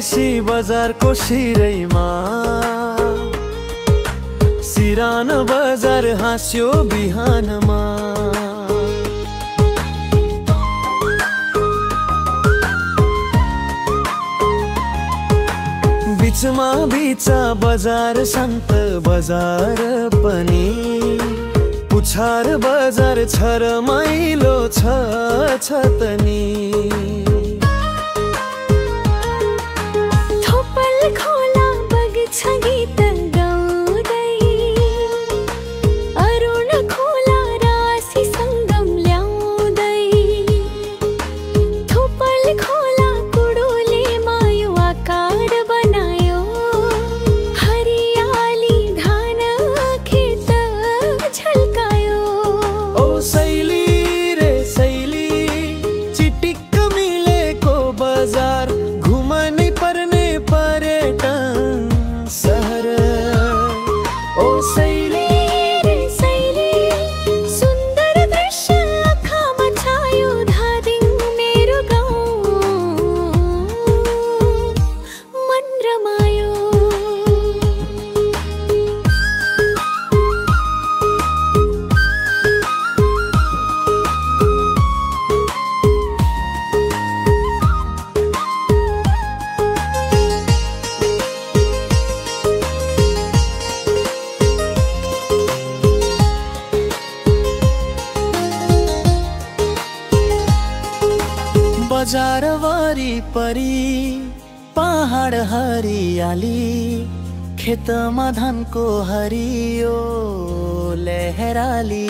अलैसी बजारको सिरैमा सिरानो बजार हाँस्यो बिहानमा। बिचमा बिचा बजार शान्त बजार पनि पुछार बजार छ रमाइलो छ छतनी। थोपल खोला बग्छ गीत गाउँदै अरुण खोला राशि सङ्गम ल्याउँदै। थोपल खोला कुडोले मायो आकार बनायो हरियाली धान खेत झल्कायो। ओ सैली रे सैली चिटिक्क मिलेको बजार घुमनै पर्ने पर्यटन सहर। ओ सैली रे सैली सुन्दर दृश्य आँखामा छायो धादिङ मेरो गाउँ मन रमायो। बजार वरिपरि पहाड हरियाली खेतमा धानको हरियो लहराली।